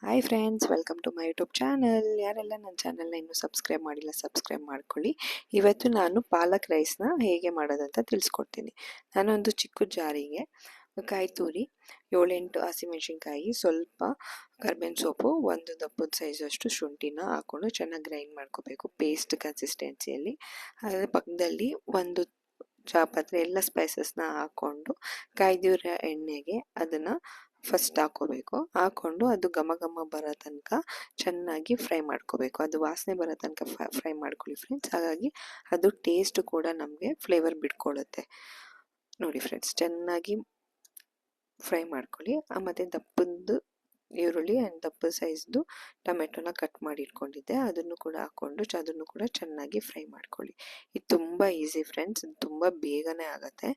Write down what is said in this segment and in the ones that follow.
Hi friends, welcome to my YouTube channel. ಯಾರೆಲ್ಲ ನನ್ನ ಚಾನಲ್ನ ಇನ್ನೂ ಸಬ್ಸ್ಕ್ರೈಬ್ ಮಾಡಿಲ್ಲ ಸಬ್ಸ್ಕ್ರೈಬ್ ಮಾಡ್ಕೊಳ್ಳಿ. ಇವತ್ತು ನಾನು ಪಾಲಕ್ ರೈಸ್ನ ಹೇಗೆ ಮಾಡೋದಂತ ತಿಳಿಸ್ಕೊಡ್ತೀನಿ. ನಾನೊಂದು ಚಿಕ್ಕ ಜಾರಿಗೆ ಕಾಯಿ ತುರಿ, 7-8 ಹಸಿಮೆಣಸಿನ್ಕಾಯಿ, ಸ್ವಲ್ಪ ಕರ್ಬೇವಿನ ಸೊಪ್ಪು, ಒಂದು ದಪ್ಪದ ಸೈಜಷ್ಟು ಶುಂಠಿನ ಹಾಕ್ಕೊಂಡು ಚೆನ್ನಾಗಿ ಗ್ರೈಂಡ್ ಮಾಡ್ಕೋಬೇಕು ಪೇಸ್ಟ್ ಕನ್ಸಿಸ್ಟೆನ್ಸಿಯಲ್ಲಿ. ಅದರ ಪಕ್ಕದಲ್ಲಿ ಒಂದು ಜಾಪತ್ರೆ ಎಲ್ಲ ಸ್ಪೈಸಸ್ನ ಹಾಕ್ಕೊಂಡು ಕಾಯ್ದಿರೋ ಎಣ್ಣೆಗೆ ಅದನ್ನು ಫಸ್ಟ್ ಹಾಕ್ಕೊಂಡು ಅದು ಘಮ ಘಮ ಬರೋ ತನಕ ಚೆನ್ನಾಗಿ ಫ್ರೈ ಮಾಡ್ಕೋಬೇಕು. ಅದು ವಾಸನೆ ಬರೋ ತನಕ ಫ್ರೈ ಮಾಡ್ಕೊಳ್ಳಿ ಫ್ರೆಂಡ್ಸ್. ಹಾಗಾಗಿ ಅದು ಟೇಸ್ಟ್ ಕೂಡ ನಮಗೆ ಫ್ಲೇವರ್ ಬಿಟ್ಕೊಳ್ಳುತ್ತೆ. ನೋಡಿ ಫ್ರೆಂಡ್ಸ್, ಚೆನ್ನಾಗಿ ಫ್ರೈ ಮಾಡ್ಕೊಳ್ಳಿ. ಮತ್ತು ದಪ್ಪದ್ದು ಈರುಳ್ಳಿ ಆ್ಯಂಡ್ ದಪ್ಪ ಸೈಜ್ದು ಟೊಮೆಟೊನ ಕಟ್ ಮಾಡಿ ಇಟ್ಕೊಂಡಿದ್ದೆ, ಅದನ್ನು ಕೂಡ ಹಾಕ್ಕೊಂಡು ಅದನ್ನು ಕೂಡ ಚೆನ್ನಾಗಿ ಫ್ರೈ ಮಾಡ್ಕೊಳ್ಳಿ. ಇದು ತುಂಬ ಈಸಿ ಫ್ರೆಂಡ್ಸ್, ತುಂಬ ಬೇಗನೆ ಆಗುತ್ತೆ.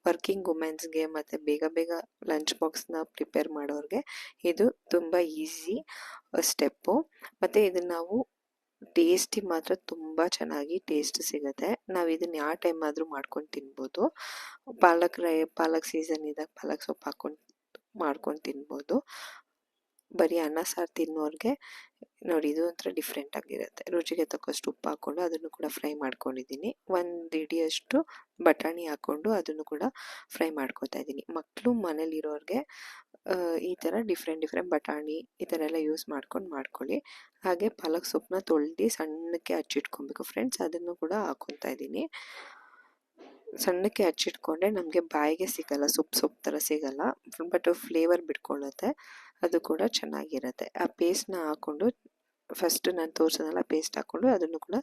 ವರ್ಕಿಂಗ್ ವುಮೆನ್ಸ್ಗೆ ಮತ್ತು ಬೇಗ ಬೇಗ ಲಂಚ್ ಬಾಕ್ಸ್ನ ಪ್ರಿಪೇರ್ ಮಾಡೋರಿಗೆ ಇದು ತುಂಬ ಈಸಿ ಸ್ಟೆಪ್ಪು. ಮತ್ತು ಇದನ್ನು ನಾವು ಟೇಸ್ಟಿ ಮಾತ್ರ ತುಂಬ ಚೆನ್ನಾಗಿ ಟೇಸ್ಟ್ ಸಿಗುತ್ತೆ. ನಾವು ಇದನ್ನು ಯಾವ ಟೈಮ್ ಆದರೂ ಮಾಡ್ಕೊಂಡು ತಿನ್ಬೋದು. ಪಾಲಕ್ ಸೀಸನ್ ಇದ್ದಾಗ ಪಾಲಕ್ ಸೊಪ್ಪು ಹಾಕ್ಕೊಂಡು ಮಾಡ್ಕೊಂಡು ತಿನ್ಬೋದು. ಬರೀ ಅನ್ನ ಸಾರು ತಿನ್ನೋರಿಗೆ ನೋಡಿ ಇದು ಒಂಥರ ಡಿಫ್ರೆಂಟ್ ಆಗಿರುತ್ತೆ. ರುಚಿಗೆ ತಕ್ಕಷ್ಟು ಉಪ್ಪು ಹಾಕ್ಕೊಂಡು ಅದನ್ನು ಕೂಡ ಫ್ರೈ ಮಾಡ್ಕೊಂಡಿದ್ದೀನಿ. ಒಂದು ಇಡಿಯಷ್ಟು ಬಟಾಣಿ ಹಾಕ್ಕೊಂಡು ಅದನ್ನು ಕೂಡ ಫ್ರೈ ಮಾಡ್ಕೊತಾ ಇದ್ದೀನಿ. ಮಕ್ಕಳು ಮನೇಲಿರೋರಿಗೆ ಈ ಥರ ಡಿಫ್ರೆಂಟ್ ಬಟಾಣಿ ಈ ಥರ ಎಲ್ಲ ಯೂಸ್ ಮಾಡ್ಕೊಳ್ಳಿ. ಹಾಗೆ ಪಾಲಕ್ ಸೊಪ್ಪನ್ನ ತೊಳೆದು ಸಣ್ಣಕ್ಕೆ ಹಚ್ಚಿಟ್ಕೊಬೇಕು ಫ್ರೆಂಡ್ಸ್, ಅದನ್ನು ಕೂಡ ಹಾಕ್ಕೊತಾ ಇದ್ದೀನಿ. ಸಣ್ಣಕ್ಕೆ ಹಚ್ಚಿಟ್ಕೊಂಡ್ರೆ ನಮಗೆ ಬಾಯಿಗೆ ಸಿಗಲ್ಲ, ಸೊಪ್ಪು ಥರ ಸಿಗಲ್ಲ, ಬಟ್ ಫ್ಲೇವರ್ ಬಿಟ್ಕೊಳ್ಳುತ್ತೆ, ಅದು ಕೂಡ ಚೆನ್ನಾಗಿರುತ್ತೆ. ಆ ಪೇಸ್ಟ್ನ ಹಾಕ್ಕೊಂಡು ಫಸ್ಟ್ ನಾನು ತೋರಿಸೋದಲ್ಲ ಪೇಸ್ಟ್ ಹಾಕ್ಕೊಂಡು ಅದನ್ನು ಕೂಡ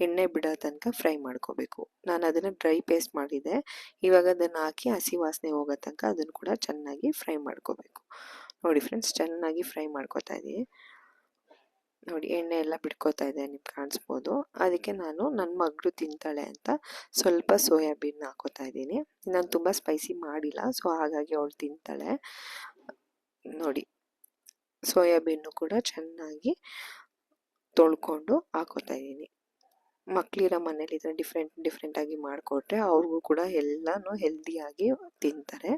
ಎಣ್ಣೆ ಬಿಡೋ ತನಕ ಫ್ರೈ ಮಾಡ್ಕೋಬೇಕು. ನಾನು ಅದನ್ನು ಡ್ರೈ ಪೇಸ್ಟ್ ಮಾಡಿದ್ದೆ, ಇವಾಗ ಅದನ್ನು ಹಾಕಿ ಹಸಿ ವಾಸನೆ ಹೋಗೋ ತನಕ ಅದನ್ನು ಕೂಡ ಚೆನ್ನಾಗಿ ಫ್ರೈ ಮಾಡ್ಕೋಬೇಕು. ನೋಡಿ ಫ್ರೆಂಡ್ಸ್, ಚೆನ್ನಾಗಿ ಫ್ರೈ ಮಾಡ್ಕೋತಾ ಇದ್ದೀನಿ. ನೋಡಿ ಎಣ್ಣೆ ಎಲ್ಲ ಬಿಡ್ಕೋತಾ ಇದೆ, ನಿಮ್ಗೆ ಕಾಣಿಸ್ಬೋದು. ಅದಕ್ಕೆ ನಾನು ನನ್ನ ಮಗಳು ತಿಂತಾಳೆ ಅಂತ ಸ್ವಲ್ಪ ಸೋಯಾಬೀನ್ ಹಾಕೋತಾ ಇದ್ದೀನಿ. ನಾನು ತುಂಬ ಸ್ಪೈಸಿ ಮಾಡಿಲ್ಲ, ಸೊ ಹಾಗಾಗಿ ಅವಳು ತಿಂತಾಳೆ. ನೋಡಿ ಸೋಯಾಬೀನು ಕೂಡ ಚೆನ್ನಾಗಿ ತೊಳ್ಕೊಂಡು ಹಾಕೋತಾ ಇದ್ದೀನಿ. ಮಕ್ಕಳಿರೋ ಮನೇಲಿ ಈ ಥರ ಡಿಫ್ರೆಂಟಾಗಿ ಮಾಡಿಕೊಟ್ರೆ ಅವ್ರಿಗೂ ಕೂಡ ಎಲ್ಲನೂ ಹೆಲ್ದಿಯಾಗಿ ತಿಂತಾರೆ,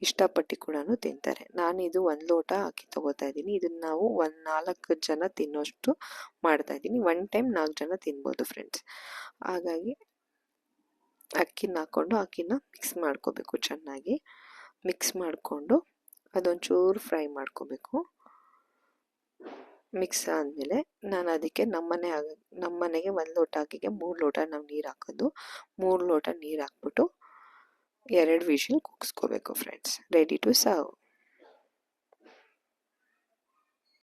ಇಷ್ಟಪಟ್ಟು ಕೂಡ ತಿಂತಾರೆ. ನಾನು ಇದು 1 ಲೋಟ ಅಕ್ಕಿ ತೊಗೋತಾ ಇದ್ದೀನಿ. ಇದನ್ನು ನಾವು 4 ಜನ ತಿನ್ನೋಷ್ಟು ಮಾಡ್ತಾ ಇದ್ದೀನಿ. 1 ಟೈಮ್ 4 ಜನ ತಿನ್ಬೋದು ಫ್ರೆಂಡ್ಸ್. ಹಾಗಾಗಿ ಅಕ್ಕಿನ ಹಾಕ್ಕೊಂಡು ಅಕ್ಕಿನ ಮಿಕ್ಸ್ ಮಾಡ್ಕೋಬೇಕು. ಚೆನ್ನಾಗಿ ಮಿಕ್ಸ್ ಮಾಡಿಕೊಂಡು ಅದೊಂಚೂರು ಫ್ರೈ ಮಾಡ್ಕೋಬೇಕು. ಮಿಕ್ಸ್ ಆದಮೇಲೆ ನಾನು ಅದಕ್ಕೆ ನಮ್ಮನೆಗೆ 1 ಲೋಟ ಅಕ್ಕಿಗೆ 3 ಲೋಟ ನಾವು ನೀರು ಹಾಕೋದು. 3 ಲೋಟ ನೀರು ಹಾಕ್ಬಿಟ್ಟು 2 ವಿಷಲ್ ಕೂಗಿಸ್ಕೋಬೇಕು ಫ್ರೆಂಡ್ಸ್. Ready to serve.